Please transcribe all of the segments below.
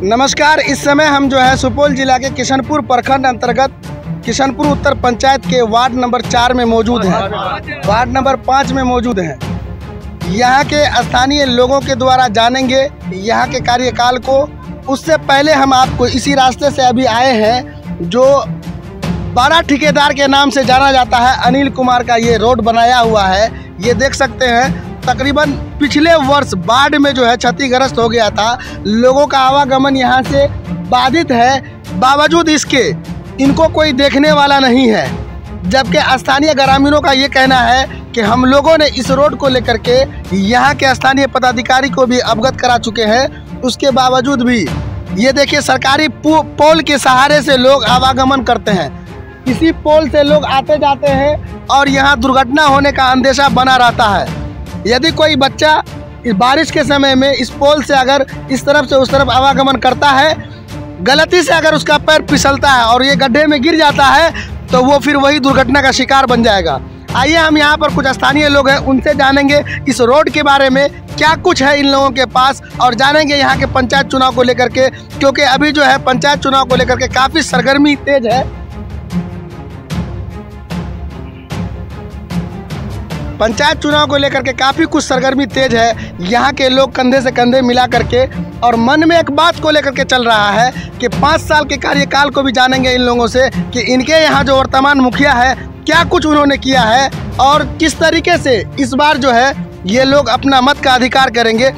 नमस्कार। इस समय हम जो है सुपौल जिला के किशनपुर प्रखंड अंतर्गत किशनपुर उत्तर पंचायत के वार्ड नंबर 4 में मौजूद हैं। वार्ड नंबर 5 में मौजूद हैं। यहाँ के स्थानीय लोगों के द्वारा जानेंगे यहाँ के कार्यकाल को। उससे पहले हम आपको इसी रास्ते से अभी आए हैं जो बड़ा ठेकेदार के नाम से जाना जाता है। अनिल कुमार का ये रोड बनाया हुआ है। ये देख सकते हैं तकरीबन पिछले वर्ष बाढ़ में जो है क्षतिग्रस्त हो गया था। लोगों का आवागमन यहाँ से बाधित है, बावजूद इसके इनको कोई देखने वाला नहीं है। जबकि स्थानीय ग्रामीणों का ये कहना है कि हम लोगों ने इस रोड को लेकर के यहाँ के स्थानीय पदाधिकारी को भी अवगत करा चुके हैं। उसके बावजूद भी ये देखिए सरकारी पोल के सहारे से लोग आवागमन करते हैं। इसी पोल से लोग आते जाते हैं और यहाँ दुर्घटना होने का अंदेशा बना रहता है। यदि कोई बच्चा इस बारिश के समय में इस पोल से अगर इस तरफ से उस तरफ आवागमन करता है, गलती से अगर उसका पैर फिसलता है और ये गड्ढे में गिर जाता है तो वो फिर वही दुर्घटना का शिकार बन जाएगा। आइए हम यहाँ पर कुछ स्थानीय लोग हैं, उनसे जानेंगे इस रोड के बारे में क्या कुछ है इन लोगों के पास, और जानेंगे यहाँ के पंचायत चुनाव को लेकर के, क्योंकि अभी जो है पंचायत चुनाव को लेकर के काफ़ी सरगर्मी तेज है। पंचायत चुनाव को लेकर के काफ़ी कुछ सरगर्मी तेज है। यहाँ के लोग कंधे से कंधे मिला करके और मन में एक बात को लेकर के चल रहा है कि 5 साल के कार्यकाल को भी जानेंगे इन लोगों से कि इनके यहाँ जो वर्तमान मुखिया है क्या कुछ उन्होंने किया है और किस तरीके से इस बार जो है ये लोग अपना मत का अधिकार करेंगे।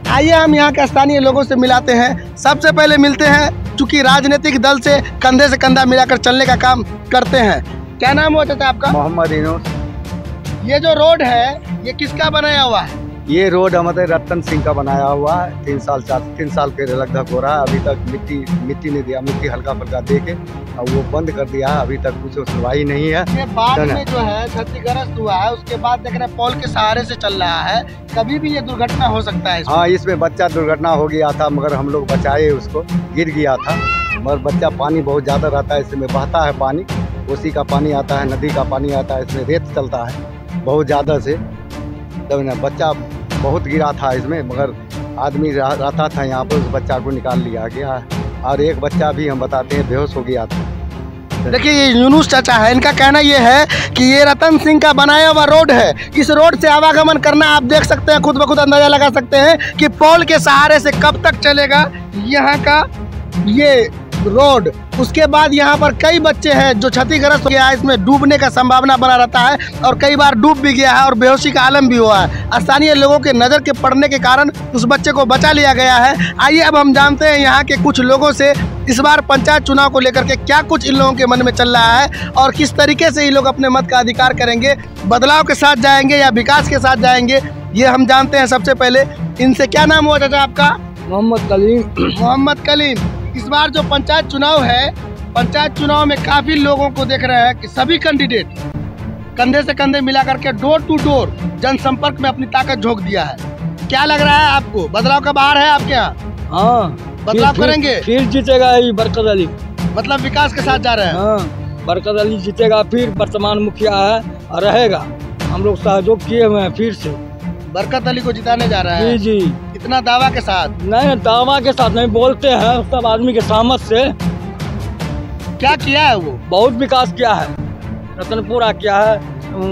आइए हम यहाँ के स्थानीय लोगों से मिलाते हैं। सबसे पहले मिलते हैं, चूँकि राजनीतिक दल से कंधे से कंधा मिलाकर चलने का काम करते हैं। क्या नाम हुआ चाचा आपका? मोहम्मद इनोस। ये जो रोड है ये किसका बनाया हुआ है? ये रोड हमारे रतन सिंह का बनाया हुआ है। 3 साल के लगभग हो रहा है। अभी तक मिट्टी नहीं दिया, मिट्टी हल्का फुल्का दे के और वो बंद कर दिया है। अभी तक कुछ सुनवाई नहीं है। ये बाढ़ में जो है क्षतिग्रस्त हुआ है, उसके बाद देख रहे हैं पोल के सहारे से चल रहा है। कभी भी ये दुर्घटना हो सकता है। हाँ, इसमें बच्चा दुर्घटना हो गया था मगर हम लोग बचाए उसको, गिर गया था। मगर बच्चा पानी बहुत ज्यादा रहता है, इसमें बहता है पानी, उसी का पानी आता है, नदी का पानी आता है, इसमें रेत चलता है बहुत ज़्यादा से। तब ना बच्चा बहुत गिरा था इसमें, मगर आदमी रहता था यहाँ पर, उस बच्चा को निकाल लिया गया है। और एक बच्चा भी हम बताते हैं बेहोश हो गया था। देखिए ये यूनुस चाचा है, इनका कहना ये है कि ये रतन सिंह का बनाया हुआ रोड है। इस रोड से आवागमन करना आप देख सकते हैं, खुद ब खुद अंदाजा लगा सकते हैं कि पोल के सहारे से कब तक चलेगा यहाँ का ये रोड। उसके बाद यहाँ पर कई बच्चे हैं जो क्षतिग्रस्त हो गया है, इसमें डूबने का संभावना बना रहता है और कई बार डूब भी गया है और बेहोशी का आलम भी हुआ है। स्थानीय लोगों के नज़र के पड़ने के कारण उस बच्चे को बचा लिया गया है। आइए अब हम जानते हैं यहाँ के कुछ लोगों से इस बार पंचायत चुनाव को लेकर के क्या कुछ इन लोगों के मन में चल रहा है और किस तरीके से ये लोग अपने मत का अधिकार करेंगे। बदलाव के साथ जाएंगे या विकास के साथ जाएंगे, ये हम जानते हैं। सबसे पहले इनसे क्या नाम हुआ चाचा आपका? मोहम्मद कलीम। मोहम्मद कलीम। इस बार जो पंचायत चुनाव है, पंचायत चुनाव में काफी लोगों को देख रहे हैं कि सभी कैंडिडेट कंधे से कंधे मिला करके डोर टू डोर जनसंपर्क में अपनी ताकत झोंक दिया है। क्या लग रहा है आपको, बदलाव का बाहर है आपके यहाँ? हाँ, बदलाव करेंगे? फिर जीतेगा ये बरकत अली। मतलब विकास के साथ जा रहे हैं? हाँ, बरकत अली जीतेगा, फिर वर्तमान मुखिया है और रहेगा। हम लोग सहयोग किए हुए हैं, फिर से बरकत अली को जिताने जा रहा है। जी जी। इतना दावा के साथ? नहीं, दावा के साथ नहीं, बोलते हैं सब आदमी के सहमत से। क्या किया है वो? बहुत विकास किया है, रतनपुरा किया है,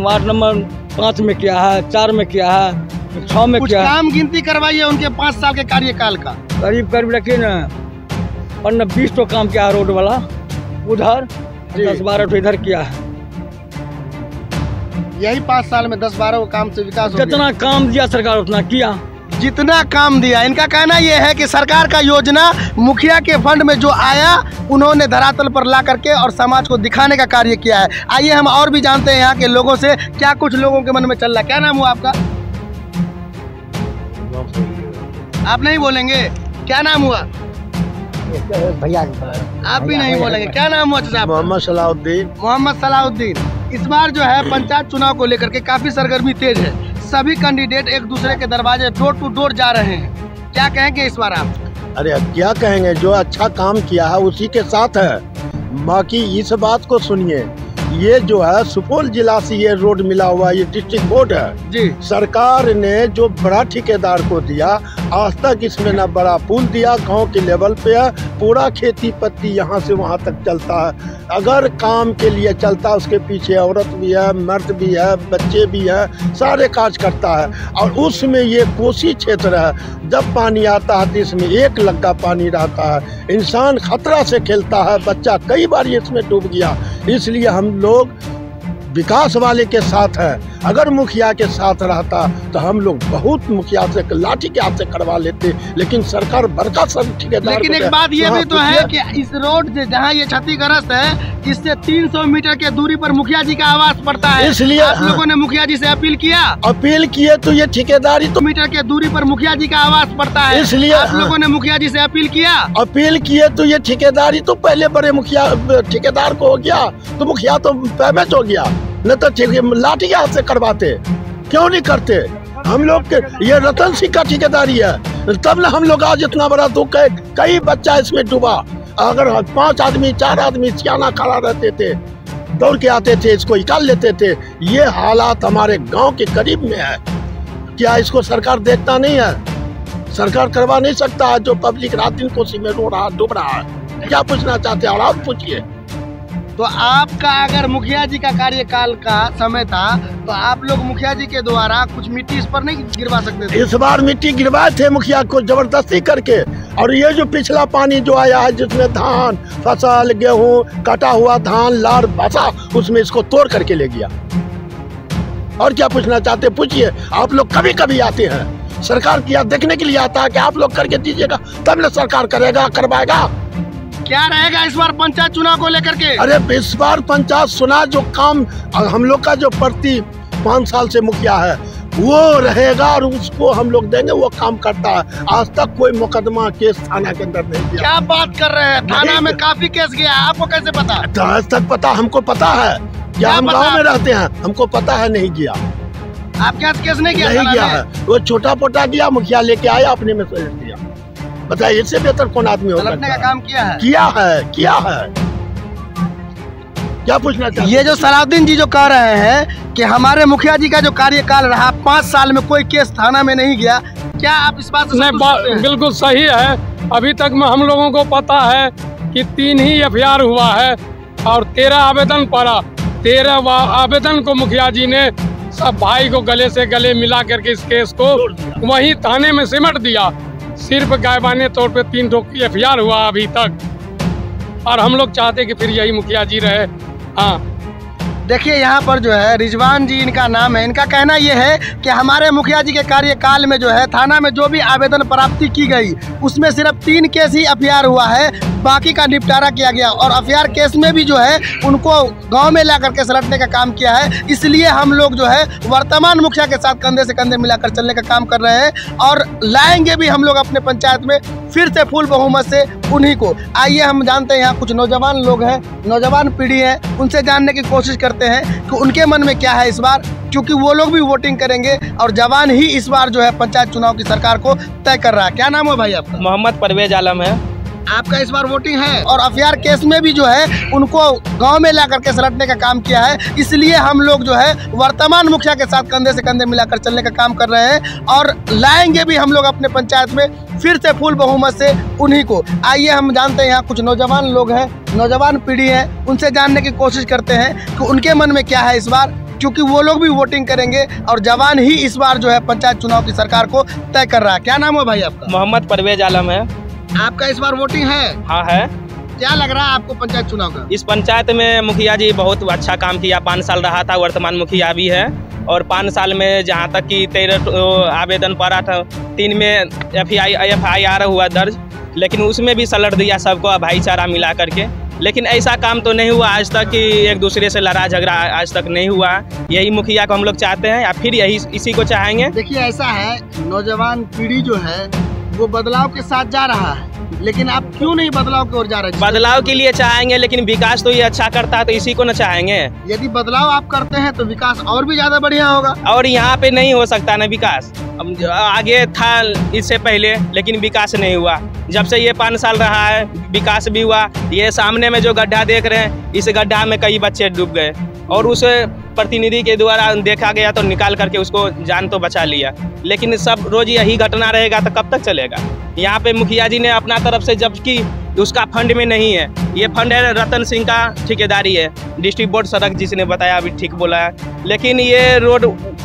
वार्ड नंबर 5 में किया है, 4 में किया है, 6 में किया है। काम गिनती करवाइए उनके 5 साल के कार्यकाल का। करीब लेकिन 15-20 तो काम किया है रोड वाला, उधर 10-12 तो इधर किया है। यही 5 साल में 10-12 काम से विकास हो गया। जितना काम दिया सरकार उतना किया, जितना काम दिया। इनका कहना यह है कि सरकार का योजना मुखिया के फंड में जो आया उन्होंने धरातल पर ला करके और समाज को दिखाने का कार्य किया है। आइए हम और भी जानते हैं यहाँ के लोगों से क्या कुछ लोगों के मन में चल रहा है। क्या नाम हुआ आपका? आप नहीं बोलेंगे? क्या नाम हुआ भैया? आप भी नहीं बोलेंगे? क्या नाम हुआ चाचा? मोहम्मद सलाउद्दीन। मोहम्मद सलाउद्दीन। इस बार जो है पंचायत चुनाव को लेकर के काफी सरगर्मी तेज है। सभी कैंडिडेट एक दूसरे के दरवाजे डोर टू डोर जा रहे हैं। क्या कहेंगे इस बार आप? अरे क्या कहेंगे, जो अच्छा काम किया है उसी के साथ है। बाकी इस बात को सुनिए, ये जो है सुपौल जिला से ये रोड मिला हुआ, ये डिस्ट्रिक्ट बोर्ड है जी। सरकार ने जो बड़ा ठेकेदार को दिया आज तक इसमें ना बड़ा पुल दिया, गांव के लेवल पे है, पूरा खेती पत्ती यहाँ से वहाँ तक चलता है। अगर काम के लिए चलता, उसके पीछे औरत भी है, मर्द भी है, बच्चे भी है, सारे काज करता है। और उसमें ये कोसी क्षेत्र है, जब पानी आता है तो इसमें एक लग्गा पानी रहता है, इंसान खतरा से खेलता है, बच्चा कई बार इसमें डूब गया। इसलिए हम लोग विकास वाले के साथ है। अगर मुखिया के साथ रहता तो हम लोग बहुत मुखिया से लाठी के हाथ से करवा लेते, लेकिन सरकार बड़का सब ठेकेदार। लेकिन एक बात ये भी तो है कि इस रोड से जहाँ ये क्षतिग्रस्त है, इससे 300 मीटर के दूरी पर मुखिया जी का आवास पड़ता है। इसलिए आप लोगों ने मुखिया जी से अपील किया? अपील किए तो ये ठेकेदारी तो मीटर के दूरी पर मुखिया जी का आवास पड़ता है। इसलिए आप लोगों ने मुखिया जी से अपील किया? अपील किए तो ये ठेकेदारी तो पहले बड़े मुखिया ठेकेदार को हो गया, तो मुखिया तो पेमेंट हो गया, न तो लाठी के हाथ से करवाते। क्यों नहीं करते? हम लोग के ये रतन सिंह का ठेकेदारी है, तब न हम लोग आज इतना बड़ा दुख है। कई बच्चा इसमें डूबा। अगर 5 आदमी 4 आदमी सियाना खड़ा रहते थे, दौड़ के आते थे, इसको निकाल लेते थे। ये हालात हमारे गांव के करीब में है। क्या इसको सरकार देखता नहीं है? सरकार करवा नहीं सकता। जो पब्लिक रात दिन कोसी में रो रहा, डूब रहा है। क्या पूछना चाहते हैं और आप पूछिए। तो आपका अगर मुखिया जी का कार्यकाल का समय था तो आप लोग मुखिया जी के द्वारा कुछ मिट्टी इस पर नहीं गिरवा सकते थे? इस बार मिट्टी गिरवाए थे मुखिया को जबरदस्ती करके। और ये जो पिछला पानी जो आया है, जिसमें धान फसल गेहूं कटा हुआ धान लार बसा, उसमें इसको तोड़ करके ले गया। और क्या पूछना चाहते पूछिए। आप लोग कभी कभी आते हैं, सरकार किया देखने के लिए आता है कि आप लोग करके दीजिएगा, तब न सरकार करेगा, करवाएगा। क्या रहेगा इस बार पंचायत चुनाव को लेकर के? अरे इस बार पंचायत चुनाव जो काम हम लोग का जो प्रति 5 साल से मुखिया है वो रहेगा और उसको हम लोग देंगे, वो काम करता है। आज तक कोई मुकदमा केस थाना के अंदर नहीं गया। क्या बात कर रहे हैं? थाना में काफी केस गया, आपको कैसे पता? तो आज तक पता, हमको पता है। क्या हम गाँव में रहते हैं, हमको पता है नहीं गया। आपके यहाँ केस नहीं गया है। वो छोटा पोटा गया, मुखिया लेके आया, अपने में सहेज दिया। बताइए इससे बेहतर कौन आदमी होगा? का काम किया है? किया है। क्या पूछना चाहिए? ये जो सलाउद्दीन जी जो कह रहे हैं कि हमारे मुखिया जी का जो कार्यकाल रहा 5 साल में कोई केस थाना में नहीं गया, क्या आप इस बात से नहीं? बिल्कुल सही है। अभी तक में हम लोगों को पता है कि 3 ही FIR हुआ है और 13 आवेदन पड़ा। 13 आवेदन को मुखिया जी ने सब भाई को गले से गले मिला करके इस केस को वहीं थाने में सिमट दिया। सिर्फ गायबाने तौर पे 3 FIR हुआ अभी तक, और हम लोग चाहते कि फिर यही मुखिया जी रहे। हाँ, देखिए यहाँ पर जो है रिजवान जी इनका नाम है। इनका कहना ये है कि हमारे मुखिया जी के कार्यकाल में जो है थाना में जो भी आवेदन प्राप्ति की गई उसमें सिर्फ 3 केस ही FIR हुआ है, बाकी का निपटारा किया गया। और FIR केस में भी जो है उनको गांव में ला करके सलटने का काम किया है। इसलिए हम लोग जो है वर्तमान मुखिया के साथ कंधे से कंधे मिलाकर चलने का काम कर रहे हैं और लाएंगे भी हम लोग अपने पंचायत में फिर से फुल बहुमत से उन्हीं को। आइए हम जानते हैं, यहाँ कुछ नौजवान लोग हैं, नौजवान पीढ़ी है, उनसे जानने की कोशिश करते हैं कि उनके मन में क्या है इस बार, क्योंकि वो लोग भी वोटिंग करेंगे और जवान ही इस बार जो है पंचायत चुनाव की सरकार को तय कर रहा है। क्या नाम है भाई आपका? मोहम्मद परवेज आलम है। आपका इस बार वोटिंग है और FIR केस में भी जो है उनको गांव में ला करके सलटने का काम किया है। इसलिए हम लोग जो है वर्तमान मुखिया के साथ कंधे से कंधे मिलाकर चलने का काम कर रहे हैं और लाएंगे भी हम लोग अपने पंचायत में फिर से फुल बहुमत से उन्हीं को। आइए हम जानते हैं, यहाँ कुछ नौजवान लोग हैं, नौजवान पीढ़ी है, उनसे जानने की कोशिश करते हैं कि उनके मन में क्या है इस बार, क्योंकि वो लोग भी वोटिंग करेंगे और जवान ही इस बार जो है पंचायत चुनाव की सरकार को तय कर रहा है। क्या नाम है भाई आपका? मोहम्मद परवेज आलम है। आपका इस बार वोटिंग है? हाँ है। क्या लग रहा है आपको पंचायत चुनाव का? इस पंचायत में मुखिया जी बहुत अच्छा काम किया। 5 साल रहा था, वर्तमान मुखिया भी है। और 5 साल में जहाँ तक कि 13 आवेदन पड़ा था, 3 में FIR हुआ दर्ज, लेकिन उसमें भी सलट दिया सबको भाईचारा मिला करके। लेकिन ऐसा काम तो नहीं हुआ आज तक कि एक दूसरे से लड़ा झगड़ा आज तक नहीं हुआ। यही मुखिया को हम लोग चाहते हैं या फिर यही इसी को चाहेंगे। देखिए ऐसा है, नौजवान पीढ़ी जो है वो बदलाव के साथ जा रहा है, लेकिन आप क्यों नहीं बदलाव की ओर जा रहे हैं? बदलाव के लिए चाहेंगे, लेकिन विकास तो ये अच्छा करता है तो इसी को न चाहेंगे। यदि बदलाव आप करते हैं तो विकास और भी ज्यादा बढ़िया होगा। और यहाँ पे नहीं हो सकता ना विकास। आगे था इससे पहले, लेकिन विकास नहीं हुआ। जब से ये 5 साल रहा है विकास भी हुआ। ये सामने में जो गड्ढा देख रहे हैं, इस गड्ढा में कई बच्चे डूब गए और उसे प्रतिनिधि के द्वारा देखा गया तो निकाल करके उसको जान तो बचा लिया, लेकिन सब रोज यही घटना रहेगा तो कब तक चलेगा। यहाँ पे मुखिया जी ने अपना तरफ से, जबकि उसका फंड में नहीं है, ये फंड है रतन सिंह का ठेकेदारी है, डिस्ट्रिक्ट बोर्ड सड़क जिसने बताया अभी ठीक बोला है, लेकिन ये रोड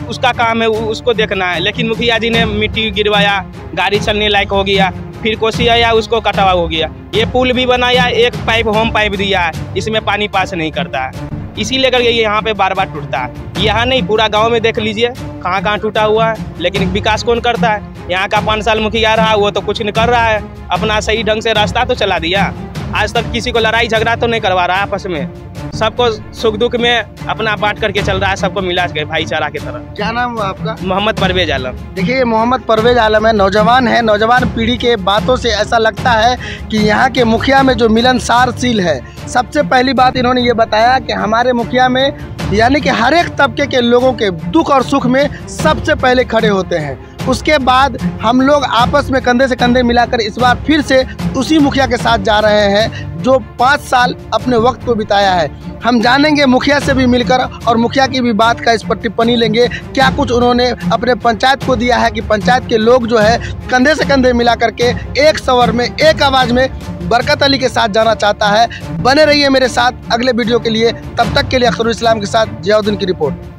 उसका काम है, उसको देखना है। लेकिन मुखिया जी ने मिट्टी गिरवाया, गाड़ी चलने लायक हो गया, फिर कोसी आया उसको कटावा हो गया। ये पुल भी बनाया, एक पाइप होम पाइप दिया है, इसमें पानी पास नहीं करता है, इसी लेकर ये यहाँ पे बार बार टूटता है। यहाँ नहीं, पूरा गांव में देख लीजिए कहाँ कहाँ टूटा हुआ है, लेकिन विकास कौन करता है। यहाँ का 5 साल मुखिया रहा, वो तो कुछ नहीं कर रहा है, अपना सही ढंग से रास्ता तो चला दिया, आज तक किसी को लड़ाई झगड़ा तो नहीं करवा रहा है आपस में, सबको सुख दुख में अपना बांट करके चल रहा है, सबको मिला के भाईचारा की तरह। क्या नाम हुआ आपका? मोहम्मद परवेज आलम। देखिए, मोहम्मद परवेज आलम है, नौजवान है। नौजवान पीढ़ी के बातों से ऐसा लगता है कि यहाँ के मुखिया में जो मिलनसारशील है। सबसे पहली बात इन्होंने ये बताया कि हमारे मुखिया में यानी कि हर एक तबके के लोगों के दुख और सुख में सबसे पहले खड़े होते हैं। उसके बाद हम लोग आपस में कंधे से कंधे मिलाकर इस बार फिर से उसी मुखिया के साथ जा रहे हैं जो 5 साल अपने वक्त को बिताया है। हम जानेंगे मुखिया से भी मिलकर और मुखिया की भी बात का इस पर टिप्पणी लेंगे, क्या कुछ उन्होंने अपने पंचायत को दिया है कि पंचायत के लोग जो है कंधे से कंधे मिला करके एक स्वर में, एक आवाज़ में बरकत अली के साथ जाना चाहता है। बने रहिए मेरे साथ अगले वीडियो के लिए, तब तक के लिए अख्तरुल इस्लाम के साथ जियाउद्दीन की रिपोर्ट।